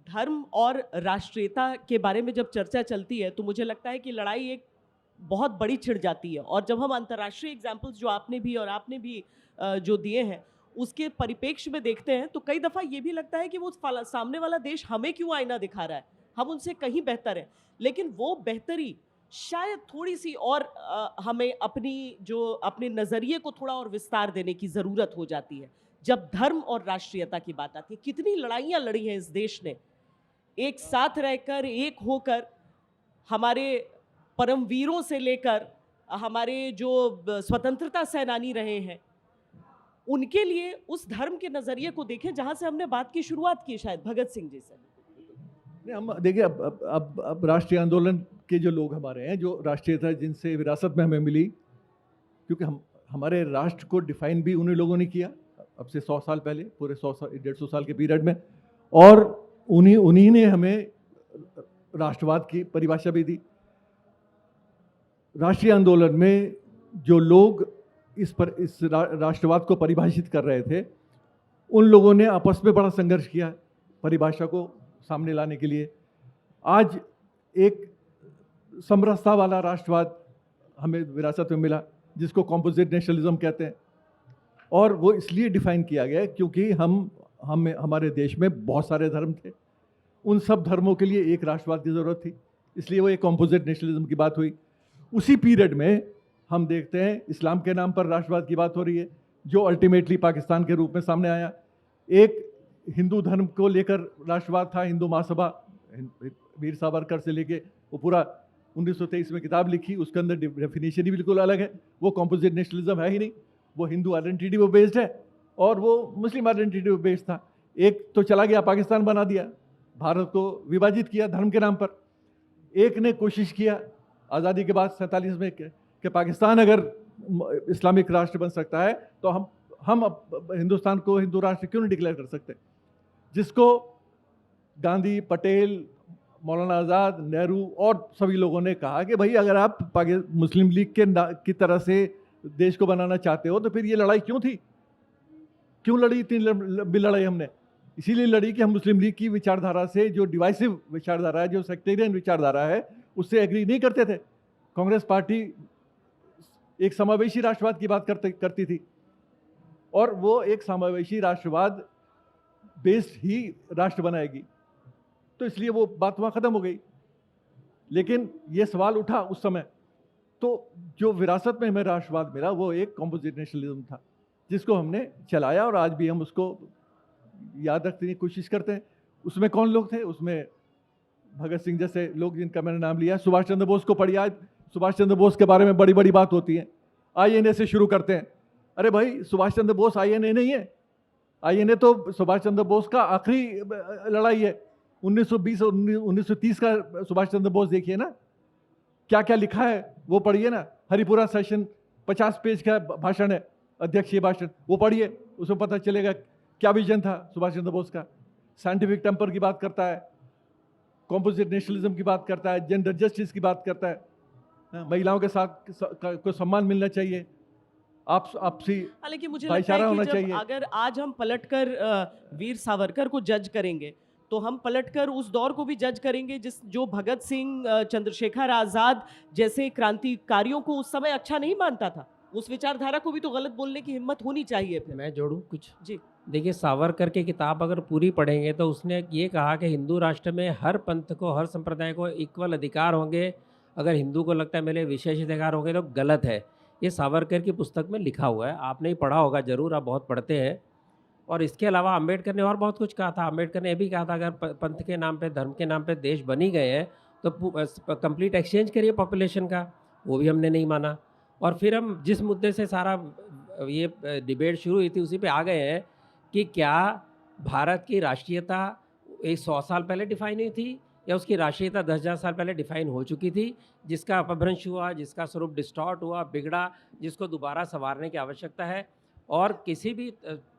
धर्म और राष्ट्रीयता के बारे में जब चर्चा चलती है तो मुझे लगता है कि लड़ाई एक बहुत बड़ी छिड़ जाती है। और जब हम अंतर्राष्ट्रीय एग्जाम्पल्स जो आपने भी और आपने भी जो दिए हैं उसके परिप्रेक्ष्य में देखते हैं तो कई दफ़ा ये भी लगता है कि वो सामने वाला देश हमें क्यों आईना दिखा रहा है, हम उनसे कहीं बेहतर हैं। लेकिन वो बेहतरी शायद थोड़ी सी और हमें अपने नज़रिए को थोड़ा और विस्तार देने की ज़रूरत हो जाती है जब धर्म और राष्ट्रीयता की बात आती है। कितनी लड़ाइयाँ लड़ी हैं इस देश ने, एक साथ रहकर, एक होकर, हमारे परमवीरों से लेकर हमारे जो स्वतंत्रता सेनानी रहे हैं उनके लिए उस धर्म के नज़रिए को देखें जहां से हमने बात की शुरुआत की, शायद भगत सिंह जी से। नहीं, हम देखिए अब राष्ट्रीय आंदोलन के जो लोग हमारे हैं, जो राष्ट्रीयता जिनसे विरासत में हमें मिली, क्योंकि हम हमारे राष्ट्र को डिफाइन भी उन्हीं लोगों ने किया अब से 100 साल पहले, पूरे 100 साल 150 साल के पीरियड में, और उन्हीं ने हमें राष्ट्रवाद की परिभाषा भी दी। राष्ट्रीय आंदोलन में जो लोग इस राष्ट्रवाद को परिभाषित कर रहे थे, उन लोगों ने आपस में बड़ा संघर्ष किया परिभाषा को सामने लाने के लिए। आज एक समरसता वाला राष्ट्रवाद हमें विरासत में मिला जिसको कॉम्पोजिट नेशनलिज्म कहते हैं, और वो इसलिए डिफाइन किया गया क्योंकि हमारे देश में बहुत सारे धर्म थे, उन सब धर्मों के लिए एक राष्ट्रवाद की ज़रूरत थी, इसलिए वो एक कॉम्पोजिट नेशनलिज्म की बात हुई। उसी पीरियड में हम देखते हैं इस्लाम के नाम पर राष्ट्रवाद की बात हो रही है, जो अल्टीमेटली पाकिस्तान के रूप में सामने आया। एक हिंदू धर्म को लेकर राष्ट्रवाद था, हिंदू महासभा, वीर सावरकर से लेके वो पूरा 1923 में किताब लिखी, उसके अंदर डेफिनेशन ही बिल्कुल अलग है। वो कॉम्पोजिट नेशनलिज्म है ही नहीं, वो हिंदू आइडेंटिटी पे बेस्ड है और वो मुस्लिम आइडेंटिटी पे बेस्ड था। एक तो चला गया, पाकिस्तान बना दिया, भारत को विभाजित किया धर्म के नाम पर। एक ने कोशिश किया आज़ादी के बाद 47 में कि पाकिस्तान अगर इस्लामिक राष्ट्र बन सकता है तो हम हिंदुस्तान को हिंदू राष्ट्र क्यों नहीं डिक्लेयर कर सकते, जिसको गांधी, पटेल, मौलाना आज़ाद, नेहरू और सभी लोगों ने कहा कि भाई अगर आप मुस्लिम लीग की तरह से देश को बनाना चाहते हो तो फिर ये लड़ाई क्यों थी, क्यों लड़ी इतनी लंबी लड़ाई हमने? इसीलिए लड़ी कि हम मुस्लिम लीग की विचारधारा से, जो डिवाइसिव विचारधारा है, जो सेक्टेरियन विचारधारा है, उससे एग्री नहीं करते थे। कांग्रेस पार्टी एक समावेशी राष्ट्रवाद की बात करती थी और वो एक समावेशी राष्ट्रवाद बेस्ड ही राष्ट्र बनाएगी, तो इसलिए वो बात वहाँ ख़त्म हो गई। लेकिन ये सवाल उठा उस समय, तो जो विरासत में हमें राष्ट्रवाद मिला वो एक कॉम्पोजिट नेशनलिज्म था जिसको हमने चलाया और आज भी हम उसको याद रखने की कोशिश करते हैं। उसमें कौन लोग थे? उसमें भगत सिंह जैसे लोग जिनका मैंने नाम लिया, सुभाष चंद्र बोस को पढ़िए। आज सुभाष चंद्र बोस के बारे में बड़ी बड़ी बात होती है, आईएनए से शुरू करते हैं। अरे भाई, सुभाष चंद्र बोस आईएनए नहीं है, आईएनए तो सुभाष चंद्र बोस का आखिरी लड़ाई है। 1920 और 1930 का सुभाष चंद्र बोस देखिए ना, क्या क्या लिखा है वो पढ़िए ना। हरिपुरा सेशन 50 पेज का भाषण है, अध्यक्षीय भाषण, वो पढ़िए, उसमें पता चलेगा क्या विजन था सुभाष चंद्र बोस का। साइंटिफिक टेम्पर की बात करता है, कॉम्पोजिट नेशनलिज्म की बात करता है, जेंडर जस्टिस की बात करता है, महिलाओं के साथ को सम्मान मिलना चाहिए, आपसी हालांकि मुझे लगता भाईचारा है होना कि चाहिए। अगर आज हम पलटकर वीर सावरकर को जज करेंगे तो हम पलटकर उस दौर को भी जज करेंगे जो भगत सिंह, चंद्रशेखर आज़ाद जैसे क्रांतिकारियों को उस समय अच्छा नहीं मानता था। उस विचारधारा को भी तो गलत बोलने की हिम्मत होनी चाहिए। फिर मैं जोड़ूं कुछ? जी देखिए, सावरकर की किताब अगर पूरी पढ़ेंगे तो उसने ये कहा कि हिंदू राष्ट्र में हर पंथ को, हर संप्रदाय को इक्वल अधिकार होंगे। अगर हिंदू को लगता है मेरे विशेष अधिकार होंगे तो गलत है। ये सावरकर की पुस्तक में लिखा हुआ है, आपने ही पढ़ा होगा ज़रूर, आप बहुत पढ़ते हैं। और इसके अलावा अम्बेडकर ने और बहुत कुछ कहा था। अम्बेडकर ने यह भी कहा था अगर पंथ के नाम पे, धर्म के नाम पे देश बनी गए हैं तो कंप्लीट एक्सचेंज करिए पॉपुलेशन का, वो भी हमने नहीं माना। और फिर हम जिस मुद्दे से सारा ये डिबेट शुरू हुई थी उसी पे आ गए हैं कि क्या भारत की राष्ट्रीयता एक 100 साल पहले डिफाइन हुई थी या उसकी राष्ट्रीयता 10,000 साल पहले डिफाइन हो चुकी थी, जिसका अपभ्रंश हुआ, जिसका स्वरूप डिस्टॉर्ट हुआ, बिगड़ा, जिसको दोबारा संवारने की आवश्यकता है। और किसी भी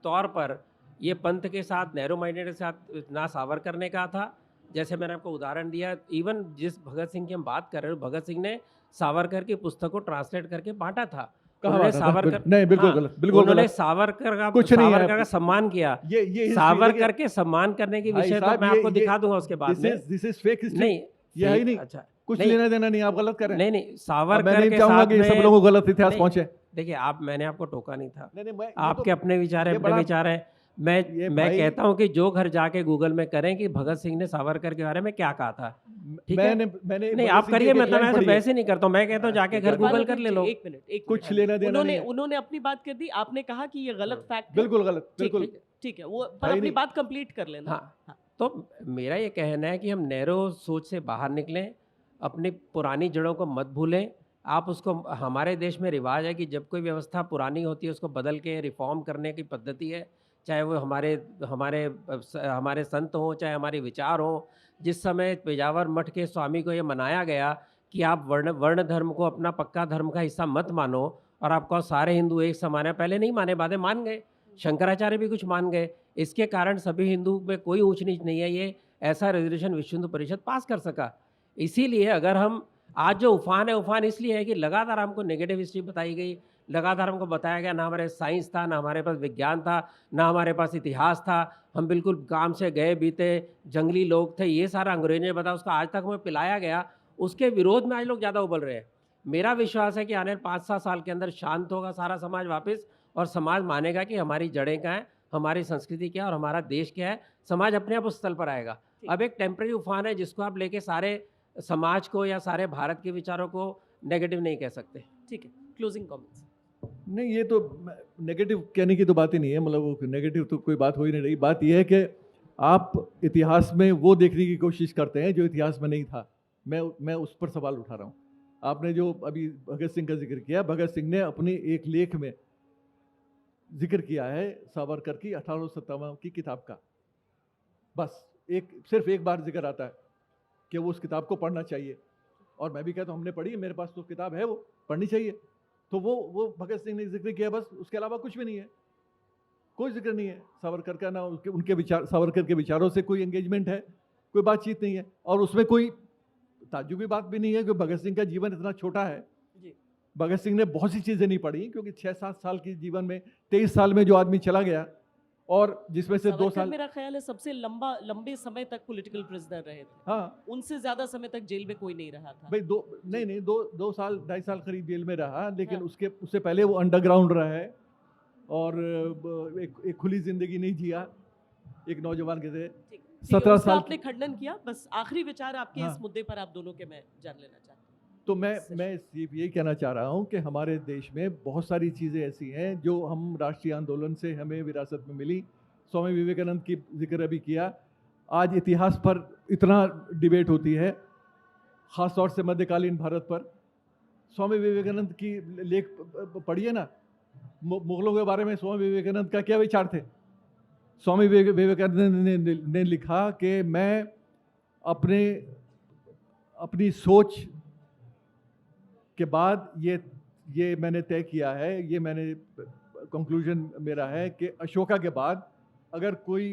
तौर पर ये पंथ के साथ, नैरो माइंडेड के साथ ना सावरकर ने कहा था, जैसे मैंने आपको उदाहरण दिया, इवन जिस भगत सिंह की हम बात कर रहे हो, भगत सिंह ने सावरकर की पुस्तक को ट्रांसलेट करके बांटा था। कहाँ उन्होंने बात आता है? सावरकर, नहीं, बिल्कुल हाँ, गलत, बिल्कुल उन्होंने गलत। कुछ नहीं है। सावरकर का सम्मान किया। ये हिस्ट्री सावरकर के सम्मान करने के भाई विषय तो साहब, मैं आपको दिखा दूंगा उसके बाद में। This is fake history. नहीं, ये है ही नहीं, अच्छा, कुछ नहीं, लेना देना नहीं, आप गलत कर रहे हैं। नहीं, अब मैं सावरकर नहीं के चाहूंगा साथ कि सब में, लोगों को गलत इतिहास नहीं, पहुंचे। देखिए मैंने आपको टोका नहीं था। नहीं, मैं आपके अपने विचार है, ये अपने बड़ा- विचार है। ये मैं भाई- कहता हूं कि जो घर जाके गूगल में करें कि भगत सिंह ने सावरकर के बारे में क्या कहा था। ठीक है, मैंने नहीं भगत आप सिंह की करिए, एक मतलब लाइन मैं पढ़ी है। वैसे नहीं करता हूं, मैं कहता हूं जाके घर इरफान गूगल इरफान कर ले जी, लो। एक मिनट, एक कुछ मिनट। लेना देना नहीं है। उन्होंने अपनी बात कर दी, आपने कहा कि ये गलत फैक्ट है। बिल्कुल गलत, ठीक बिल्कुल। है, ठीक है, वो भाई पर अपनी नहीं। बात कंप्लीट कर लेना। हाँ, तो मेरा ये कहना है कि हम नैरो सोच से बाहर निकलें, अपनी पुरानी जड़ों को मत भूलें। आप उसको, हमारे देश में रिवाज है कि जब कोई व्यवस्था पुरानी होती है उसको बदल के रिफॉर्म करने की पद्धति है, चाहे वो हमारे हमारे हमारे संत हों, चाहे हमारे विचार हों। जिस समय पेजावर मठ के स्वामी को ये मनाया गया कि आप वर्ण धर्म को अपना पक्का धर्म का हिस्सा मत मानो, और आपको सारे हिंदू एक समान है, पहले नहीं माने, बातें मान गए, शंकराचार्य भी कुछ मान गए। इसके कारण सभी हिंदू में कोई ऊंच नीच नहीं है, ये ऐसा रेजोल्यूशन विश्व हिंदू परिषद पास कर सका। इसीलिए अगर हम आज जो उफान है, उफान इसलिए है कि लगातार हमको नेगेटिव हिस्ट्री बताई गई, लगातार हमको बताया गया, ना हमारे साइंस था, ना हमारे पास विज्ञान था, ना हमारे पास इतिहास था, हम बिल्कुल काम से गए बीते जंगली लोग थे, ये सारा अंग्रेजों ने बताया, उसका आज तक हमें पिलाया गया। उसके विरोध में आज लोग ज़्यादा उबल रहे हैं। मेरा विश्वास है कि आने वाले 5-7 साल के अंदर शांत होगा सारा समाज वापस, और समाज मानेगा कि हमारी जड़ें क्या हैं, हमारी संस्कृति क्या है और हमारा देश क्या है। समाज अपने आप उस स्थल पर आएगा। अब एक टेम्परेरी उफान है जिसको आप लेके सारे समाज को या सारे भारत के विचारों को नेगेटिव नहीं कह सकते। ठीक है, क्लोजिंग कमेंट्स। नहीं, ये तो नेगेटिव कहने की तो बात ही नहीं है, मतलब वो नेगेटिव तो कोई बात हो ही नहीं रही। बात यह है कि आप इतिहास में वो देखने की कोशिश करते हैं जो इतिहास में नहीं था। मैं उस पर सवाल उठा रहा हूँ। आपने जो अभी भगत सिंह का जिक्र किया, भगत सिंह ने अपनी एक लेख में जिक्र किया है सावरकर की 1857 की किताब का। बस सिर्फ एक बार जिक्र आता है कि वो उस किताब को पढ़ना चाहिए, और मैं भी कहता हूँ हमने पढ़ी है, मेरे पास तो किताब है, वो पढ़नी चाहिए। तो वो भगत सिंह ने जिक्र किया, बस उसके अलावा कुछ भी नहीं है, कोई जिक्र नहीं है सावरकर का, ना उनके विचार, सावरकर के विचारों से कोई एंगेजमेंट है, कोई बातचीत नहीं है, और उसमें कोई ताज्जुबी बात भी नहीं है कि भगत सिंह का जीवन इतना छोटा है। भगत सिंह ने बहुत सी चीज़ें नहीं पढ़ी, क्योंकि 6-7 साल के जीवन में 23 साल में जो आदमी चला गया, और जिसमें से 2 सावरकर साल, मेरा ख्याल है सबसे लंबे समय तक पॉलिटिकल प्रिजनर रहे थे। हाँ उनसे ज्यादा समय तक जेल में कोई नहीं रहा था। भाई, दो साल 2.5 साल करीब जेल में रहा, लेकिन हाँ। उससे पहले वो अंडरग्राउंड रहा है, और एक खुली जिंदगी नहीं जिया एक नौजवान के थे। ठीक है, 17 उसका साल आपने खंडन किया। बस आखिरी विचार आपके हाँ। इस मुद्दे पर आप दोनों के मैं जान लेना चाहता हूँ। तो मैं सिर्फ यही कहना चाह रहा हूँ कि हमारे देश में बहुत सारी चीज़ें ऐसी हैं जो हम राष्ट्रीय आंदोलन से हमें विरासत में मिली। स्वामी विवेकानंद की जिक्र अभी किया। आज इतिहास पर इतना डिबेट होती है, ख़ास तौर से मध्यकालीन भारत पर। स्वामी विवेकानंद की लेख पढ़िए ना, मुगलों के बारे में स्वामी विवेकानंद का क्या विचार थे। स्वामी विवेकानंद ने लिखा कि मैं अपनी सोच के बाद ये मैंने तय किया है, ये मैंने कंक्लूजन मेरा है कि अशोका के बाद अगर कोई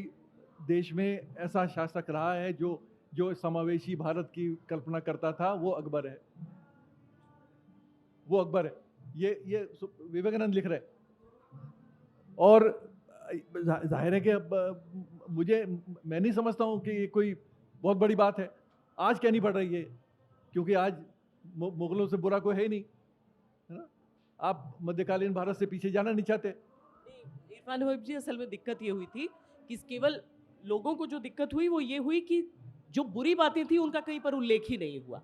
देश में ऐसा शासक रहा है जो समावेशी भारत की कल्पना करता था, वो अकबर है। वो अकबर है, ये विवेकानंद लिख रहे। और जाहिर है कि अब मैं नहीं समझता हूँ कि ये कोई बहुत बड़ी बात है। आज क्या नहीं पड़ रही है, क्योंकि आज मुगलों से बुरा कोई है ही नहीं, है ना। आप मध्यकालीन भारत से पीछे जाना नहीं चाहते। इरफान वहीब जी, असल में दिक्कत ये हुई थी कि केवल लोगों को जो दिक्कत हुई वो ये हुई कि जो बुरी बातें थी उनका कहीं पर उल्लेख ही नहीं हुआ।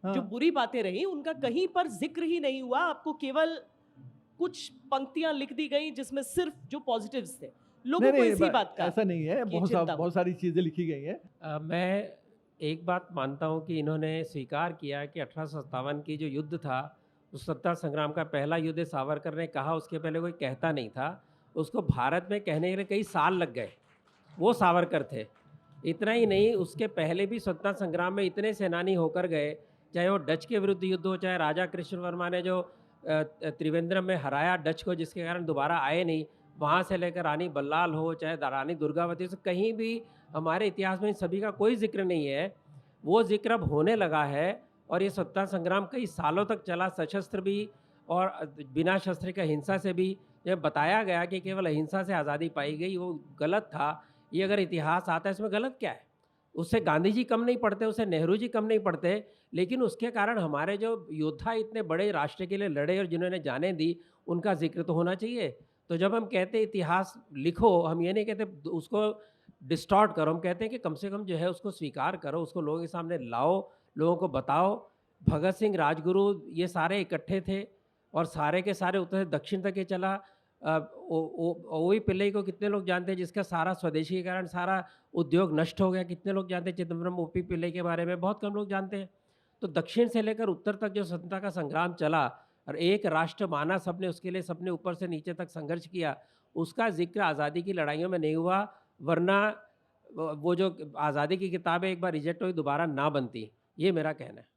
हाँ। जो बुरी बातें रही उनका कहीं पर जिक्र ही नहीं हुआ। आपको केवल कुछ पंक्तियां लिख दी गई जिसमें सिर्फ जो पॉजिटिव्स थे। लोगों को इसी बात का ऐसा नहीं है, बहुत सारी चीजें लिखी गई हैं। मैं एक बात मानता हूं कि इन्होंने स्वीकार किया कि 1857 की जो युद्ध था, उस सत्ता संग्राम का पहला युद्ध सावरकर ने कहा, उसके पहले कोई कहता नहीं था। उसको भारत में कहने के लिए कई साल लग गए, वो सावरकर थे। इतना ही नहीं, उसके पहले भी स्वतंत्रता संग्राम में इतने सेनानी होकर गए, चाहे वो डच के विरुद्ध युद्ध हो, चाहे राजा कृष्ण वर्मा ने जो त्रिवेंद्रम में हराया डच को, जिसके कारण दोबारा आए नहीं, वहाँ से लेकर रानी बल्लाल हो, चाहे रानी दुर्गावती, से कहीं भी हमारे इतिहास में इन सभी का कोई जिक्र नहीं है। वो जिक्र अब होने लगा है, और ये स्वतंत्रता संग्राम कई सालों तक चला, सशस्त्र भी और बिना शस्त्र का हिंसा से भी जब बताया गया कि केवल अहिंसा से आज़ादी पाई गई, वो गलत था। ये अगर इतिहास आता है, इसमें गलत क्या है? उससे गांधी जी कम नहीं पड़ते, उससे नेहरू जी कम नहीं पड़ते, लेकिन उसके कारण हमारे जो योद्धा इतने बड़े राष्ट्र के लिए लड़े और जिन्होंने जानें दी, उनका ज़िक्र तो होना चाहिए। तो जब हम कहते हैं इतिहास लिखो, हम ये नहीं कहते उसको डिस्टॉर्ट करो, हम कहते हैं कि कम से कम जो है उसको स्वीकार करो, उसको लोगों के सामने लाओ, लोगों को बताओ। भगत सिंह, राजगुरु ये सारे इकट्ठे थे और सारे के सारे उत्तर से दक्षिण तक ये चला। ओवी पिल्लई को कितने लोग जानते हैं, जिसका सारा स्वदेशी के कारण सारा उद्योग नष्ट हो गया? कितने लोग जानते हैं चिदम्बरम ओपी पिल्लई के बारे में? बहुत कम लोग जानते हैं। तो दक्षिण से लेकर उत्तर तक जो स्वतंत्रता का संग्राम चला और एक राष्ट्र माना सबने, उसके लिए सबने ऊपर से नीचे तक संघर्ष किया, उसका जिक्र आज़ादी की लड़ाइयों में नहीं हुआ। वरना वो जो आज़ादी की किताबें एक बार रिजेक्ट हुई, दोबारा ना बनती। ये मेरा कहना है।